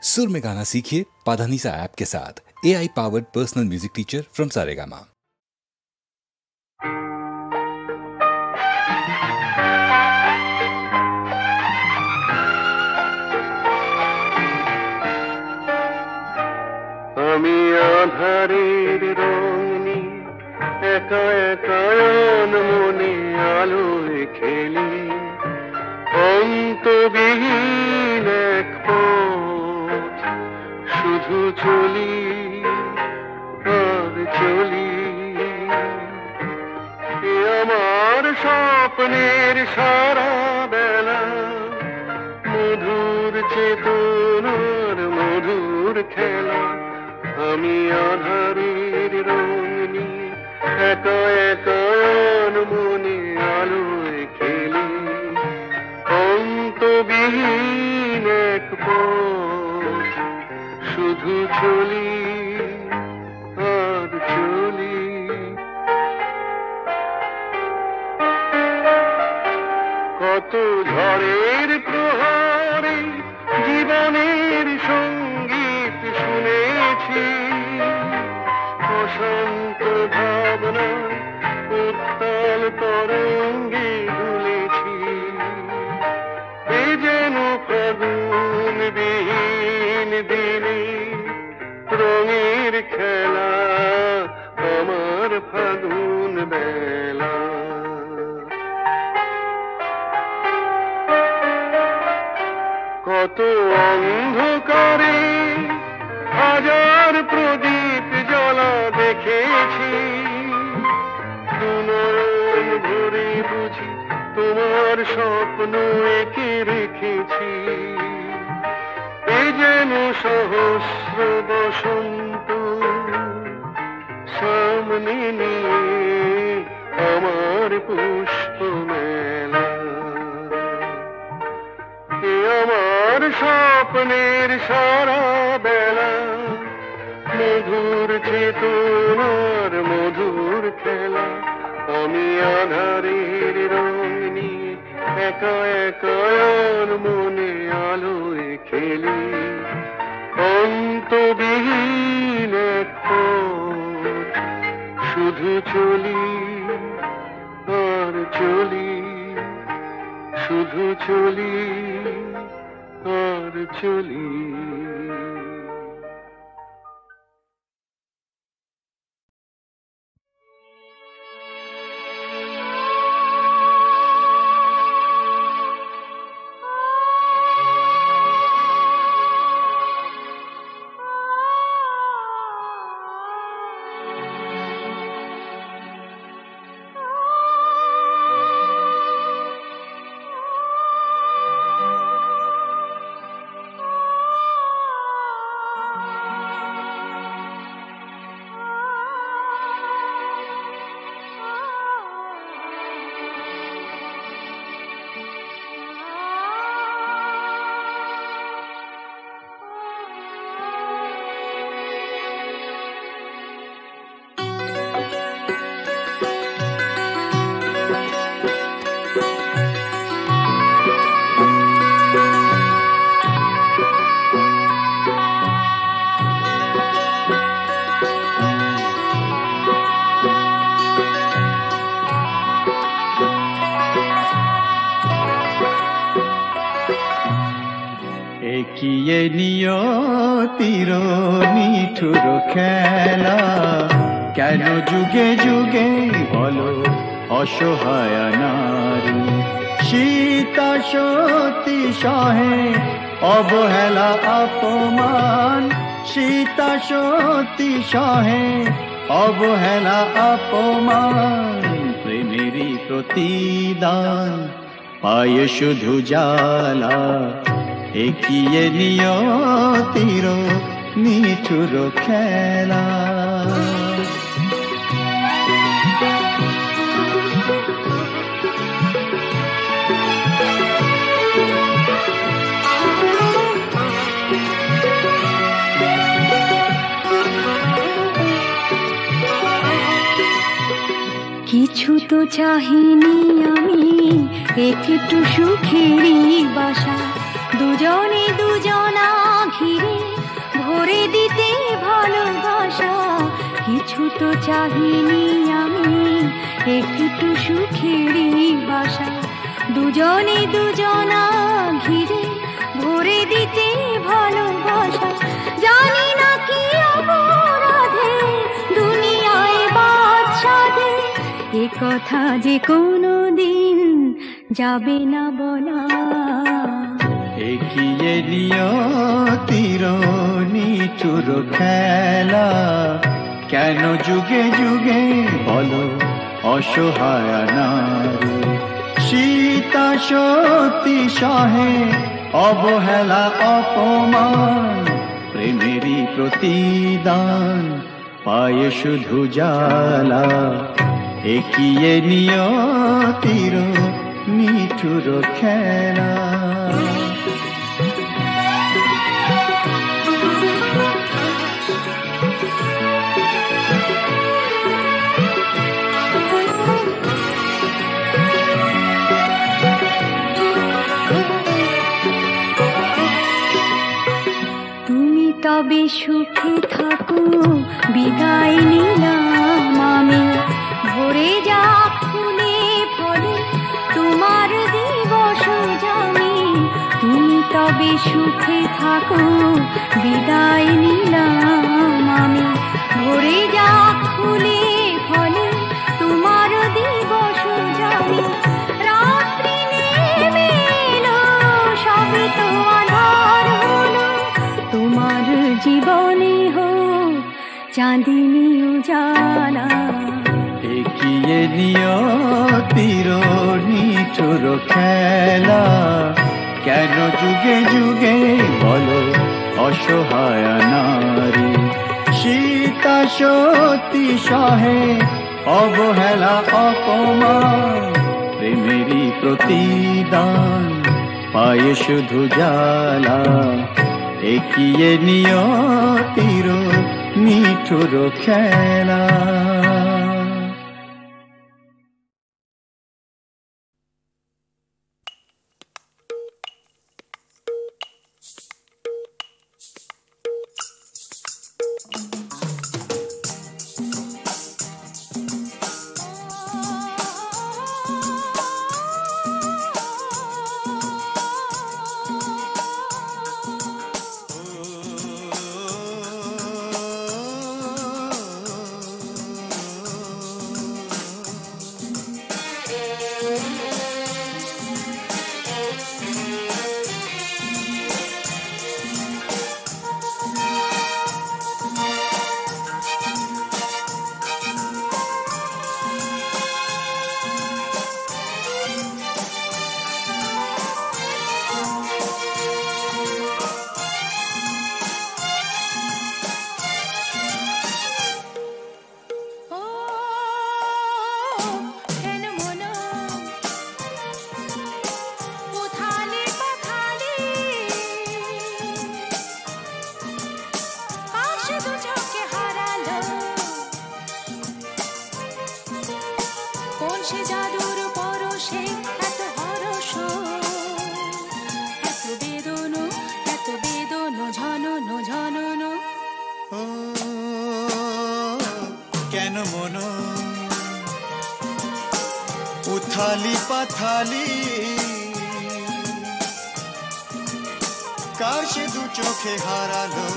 सुर में गाना सीखिए पाधानीसा ऐप के साथ। AI powered personal music teacher from Saregama. আমি আধারের রঙনি একা একা মনে আলোয় খেলি, অন্তবিহীন এক পথ শুধু চলি আর চলি। এ আমার স্বপ্নের সারা বেলা, মধুর চেতনার মধুর খেলা। আমি আধারের রঙনি একা একা মনে আলোয় খেলি, অন্তবিহীন এক পথ শুধু চলি আর চলি। কত ঝড়ের প্রহারে জীবনের সঙ্গীত শুনেছি, অশান্ত ভাবনা উত্তাল তরঙ্গে দুলেছি। এ যেন ফাগুন বিহীন দিনে রঙের খেলা, আমার ফাগুন বেলা। কত অন্ধকারে হাজার প্রদীপ জ্বলা দেখেছি, দুনয়ন ভরে বুঝি তোমার স্বপ্ন এঁকে রেখেছি। এ যেন সহস্র বসন্ত সামনে নিয়ে আমার পুষ্প মেলা। এ আমার স্বপ্নের সারা বেলা, মধুর চেতনার মধুর খেলা। আমি আধারের রঙনি একা একা মনে আলোয় খেলি, অন্তবিহীন এক পথ শুধু চলি আর চলি, শুধু চলি আর চলি। একিয়ে নিয়তির নিঠুর খেলা, কেন যুগে যুগে বলো অসহায় নারী। সীতা সতী সহে অবহেলা অপমান, সীতা সতী সহে অবহেলা অপমান। প্রেমেরই প্রতিদান পায় শুধু জ্বালা, একিয়ে নিয়তির নিঠুর খেলা। কিছু তো চাহিনি আমি, একটু সুখেরই বাসা, দুজনে দুজনা ঘিরে তো চাহিনি আমি, একটু সুখেরই বাসা, দুজনে দুজনা ঘিরে ভরে দিতে ভালোবাসা। জানি না কি অপরাধে দুনিয়ায় বাদশাদে, এ কথা যে কোনো দিন যাবে না বলা। এগিয়ে নিয়তির নিঠুর খেলা, কেন যুগে যুগে বলো অসহায় নারী। সীতা সতী সহে অবহেলা অপমান, প্রেমেরই প্রতিদান পায়ে শুধু জ্বালা। এগিয়ে নিয়তির নিঠুর খেলা। তবে সুখে থাকো, বিদায় নিলাম আমি। ভরে যা ফুলে ফলে তোমার দিবস জানি। তুমি তবে সুখে থাকো, বিদায় নিলাম আমি। ভরে যা ফুলে ফলে তোমার দিবস জানি। রাত্রি নেমে এলো, সবে তো আধার হলো, তোমার জীবনে হোক চাঁদিনী উজালা। এগিয়ে নিয়তির নিঠুর খেলা, কেন যুগে যুগে বলো অসহায় নারী। সীতা সতী সহে অবহেলা অপমান, প্রেমেরই প্রতিদান পায়ে শুধু জ্বালা। এগিয়ে নিয়তির নিঠুর খেলা। उथाली पाथाली কার সে দু চোখে হারালো,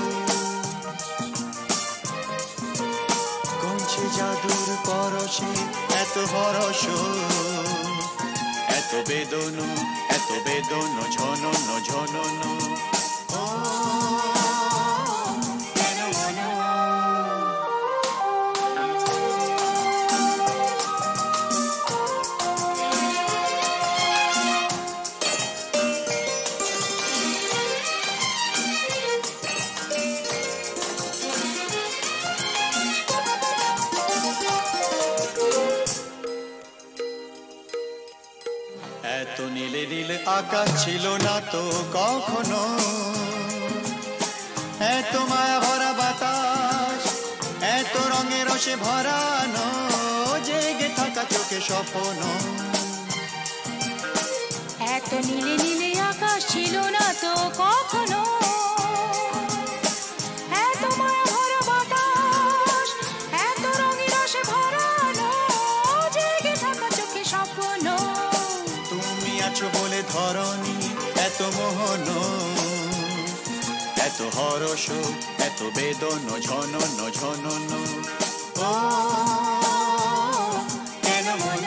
কোন সে জাদুর পরশে এত হরস, এত বেদন ঝনন ঝনন। এত নীলে নীলে আকাশ ছিল না তো কখনো, এত মায়া ভরা বাতাস, এত রঙে রসে ভরানো, জেগে থাকা চোখে স্বপ্ন। এত নীলে নীলে আকাশ ছিল না তো কখনো, এত মায়া ভরা বাতাস, এত হরষ এত বেদন ঝনন ঝনন ও কেন মন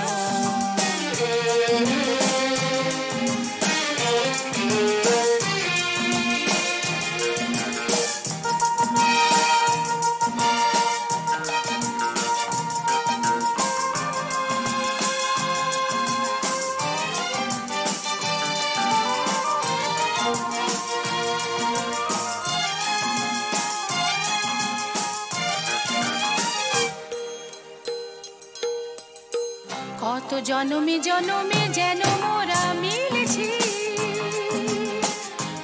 কত জনমে জনমে যেন মোরা মিলেছি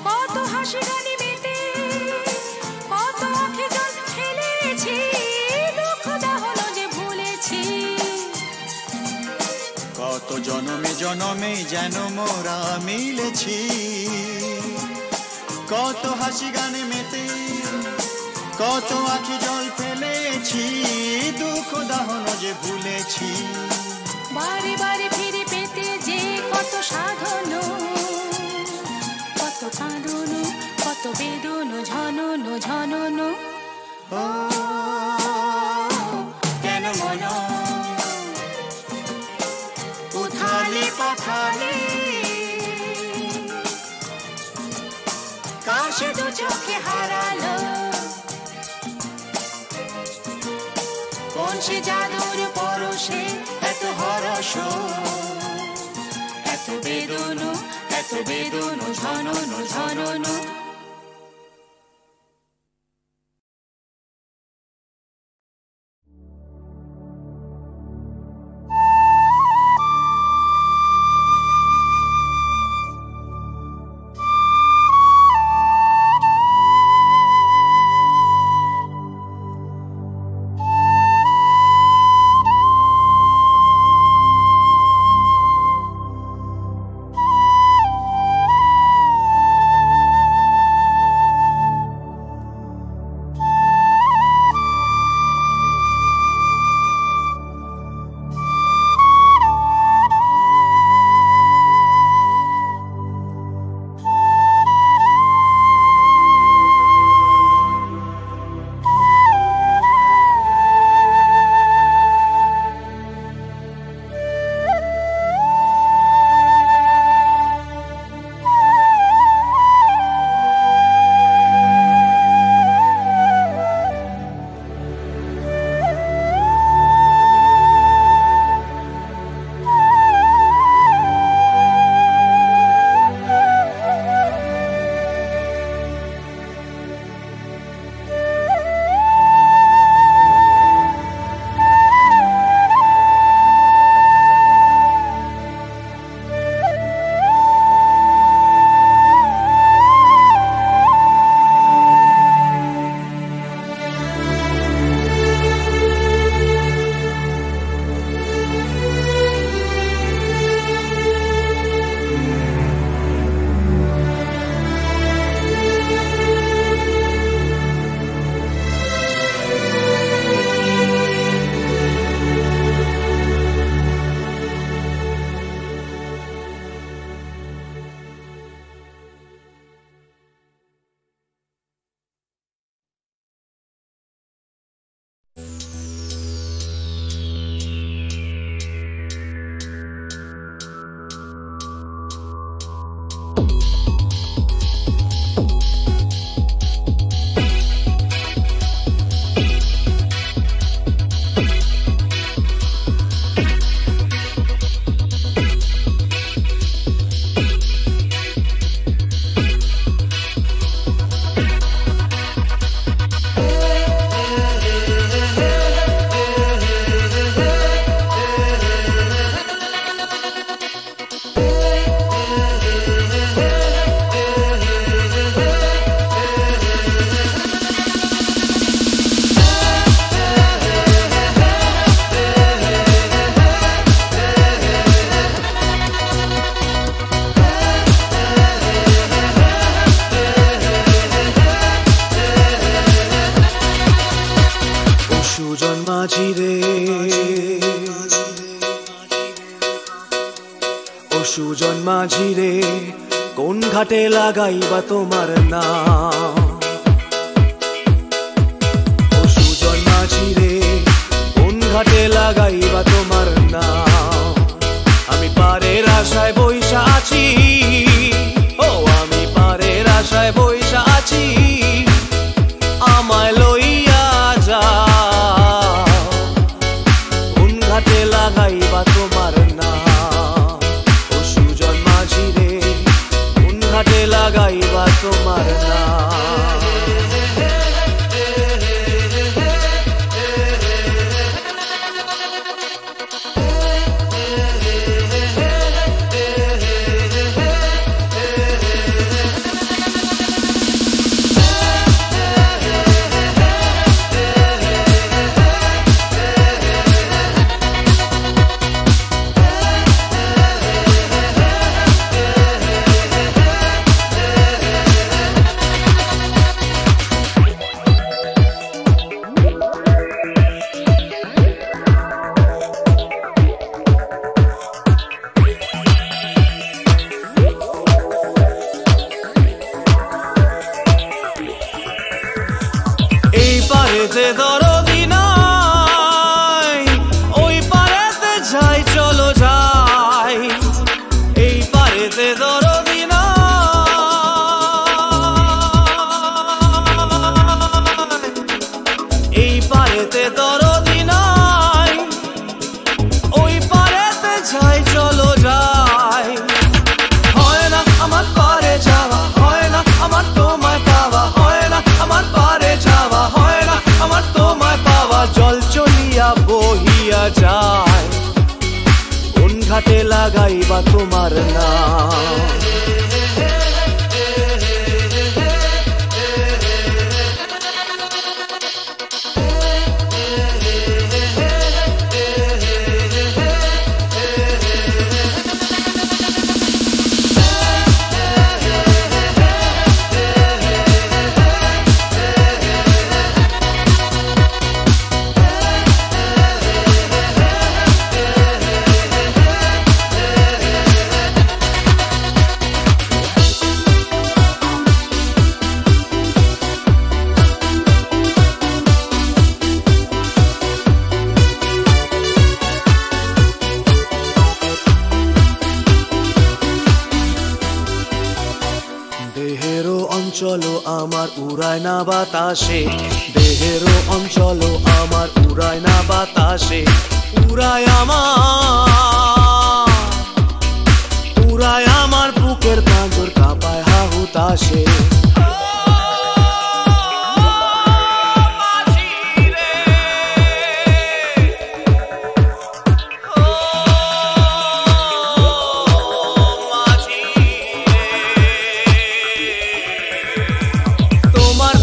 কত হাসি গানে মেতে কত আঁখি জল ফেলেছি দুঃখ দাহন যে ভুলেছি কত জনমে জনমে যেন মোরা মিলেছি কত হাসি গানে মেতে কত আঁখি জল ফেলেছি দুঃখ দাহন যে ভুলেছি বারে বারে ফিরে পেতে যে কত সাধন কত কাঁদন কত বেদন ঝনন ঝনন ও কেন মন উথালে পাথালে কাশে দু চোখে হারালো কোন সে জাদুর পরশে এত হরষ এত বেদন ঝনন ঝনন সুজন মাঝিরে কোন ঘাটে লাগাইবা তোমার নাম পারেতে দরদি নাই, ওই পারেতে যাই চলো যাই, এই পারেতে দরদি নাই, এই পারেতে দরদি নাই, ওই পারেতে যাই চলো যাই। হয় না আমার পারে যাওয়া, হয় না আমার তোমায় পাওয়া, হয় না আমার পারে যাওয়া, হয় না আমার তোমায় পাওয়া। জল চলিয়া বহিয়া যায়, কোন ঘাটে লাগাইবা তোমার নাম। দেহেরও অঞ্চল আমার উড়ায় না বাতাসে, দেহেরও অঞ্চল আমার উড়ায় না বাতাসে, উড়ায় আমার বুকের পাঁজর কাঁপায় হাহুতাশে।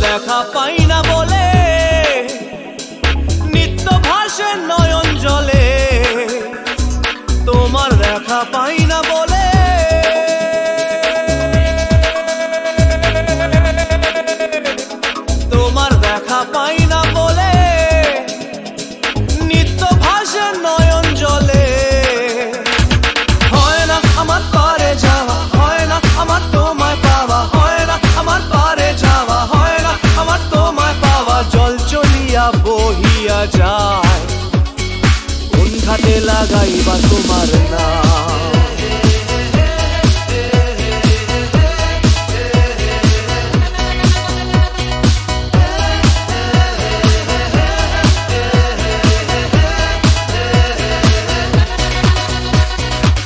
দেখা পাই না বলে নিত্য ভাসে নয়ন জলে, তোমার দেখা পাই না বলে তোমার দেখা পাই না বলে নিত্য ভাসে নয়ন জলে। হয় না আমার পারে যাওয়া, হয় না আমার তোমায় পাওয়া, হয় না আমার পারে যাওয়া, হয় না আমার তোমায় পাওয়া। জল চলিয়া বহিয়া যায়, কোন ঘাটে লাগাইবা তোমার নাম।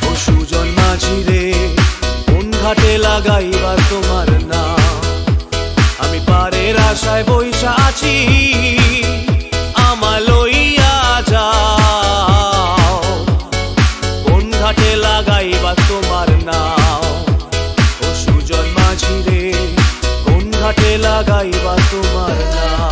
ও সুজন মাঝি রে, কোন ঘাটে লাগাইবা তোমার নাম। আমি পারের আশায় বইসা আছি, আমায় লইয়া যাও, কোন ঘাটে লাগাইবা তোমার নাও। ও সুজন মাঝি রে, কোন ঘাটে লাগাইবা তোমার নাও।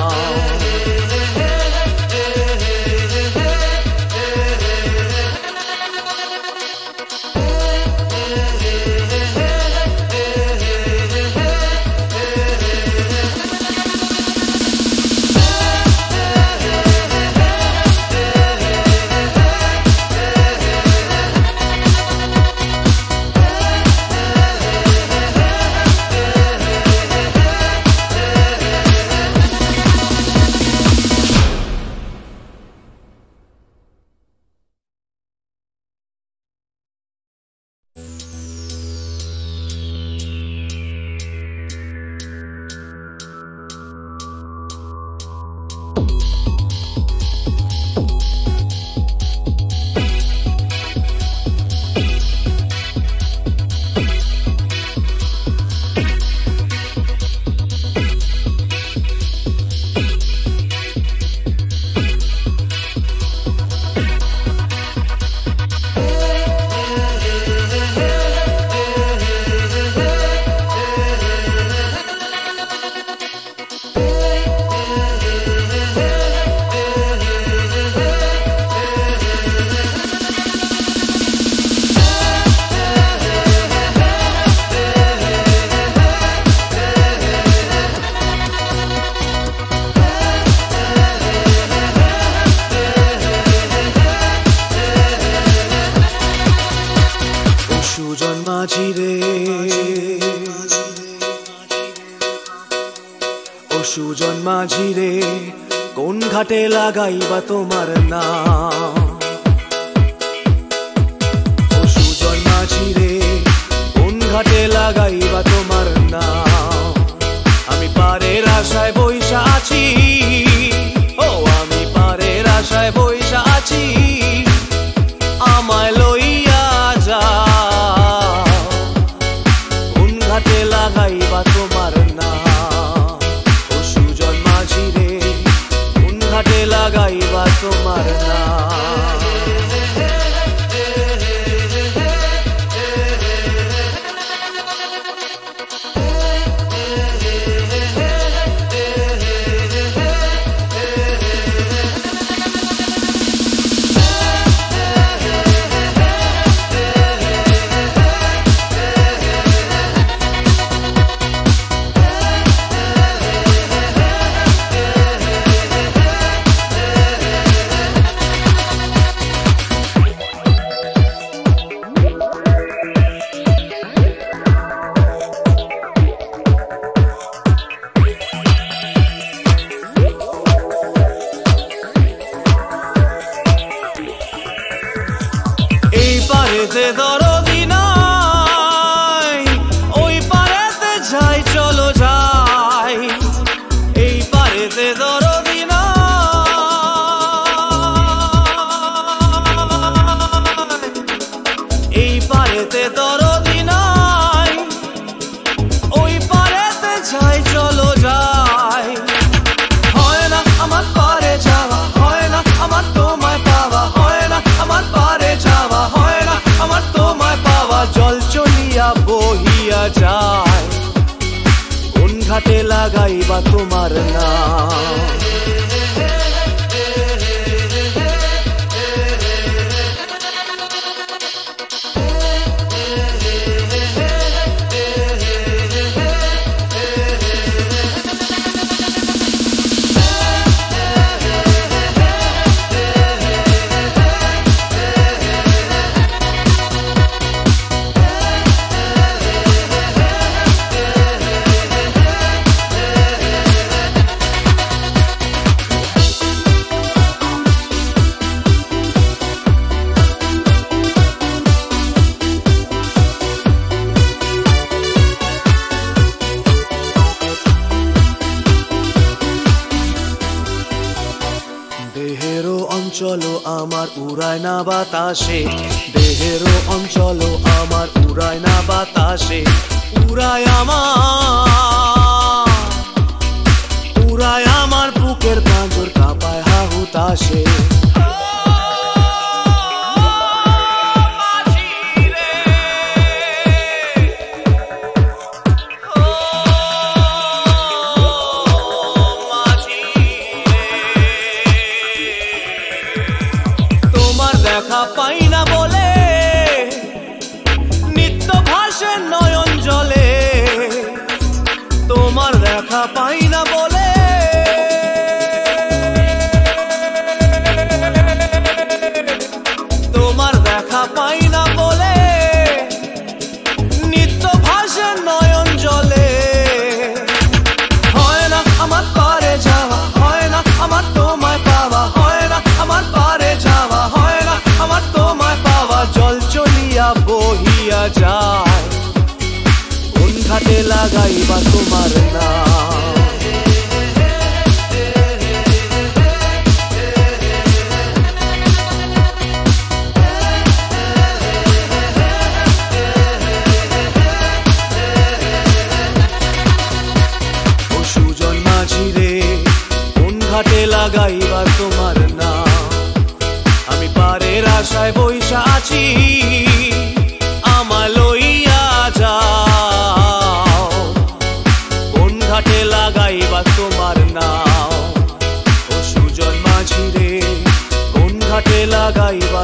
সুজন মাঝি রে, কোন ঘাটে লাগাইবা তোমার নাম ও সুজন মাঝি রে কোন ঘাটে লাগাইবা তোমার নাম আমি পারের আশায় বইসা আছি ও আমি পারের আশায় বইসা আছি আমায় লইয়া যাও কোন ঘাটে লাগাইবা তোমার নাম ও সুজন মাঝি রে কোন ঘাটে লাগাইবা তোমার নাম পারেতে দরদি নাই ওই পারেতে যাই চলো যাই এই পারেতে দরদি নাই এই পারেতে দরদি নাই ওই পারেতে যাই চলো যাই হয় না আমার পারে যাওয়া হয় না আমার তোমায় পাওয়া হয় না আমার পারে যাওয়া হয় না আমার তোমায় পাওয়া জল চলিয়া বহিয়া যায় কোন ঘাটে লাগাইবা তোমার নাম দেহেরও অঞ্চল আমার উড়ায় না বাতাসে দেহেরও অঞ্চল আমার উড়ায় না বাতাসে উড়ায় আমার বুকের পাঁজর কাঁপায় হাহুতাসে দেখা পাই না বলে নিত্য ভাসে নয়ন জলে তোমার দেখা পাই না বলে তোমার দেখা পাই না বলে নিত্য ভাসে নয়ন জলে হয় না আমার পারে যাওয়া হয় না আমার তোমায় পাওয়া হয় না আমার পারে যাওয়া হয় না আমার তোমায় পাওয়া জল চলিয়া বহিয়া যায় কোন ঘাটে লাগাইবা তোমার নাম ও সুজন মাঝি রে কোন ঘাটে লাগাইবা তোমার নাম আমি পারের আশায় বইসা আছি আমায় লইয়া যাও কোন ঘাটে লাগাইবা তোমার নাম ও সুজন মাঝি রে কোন ঘাটে লাগাইবা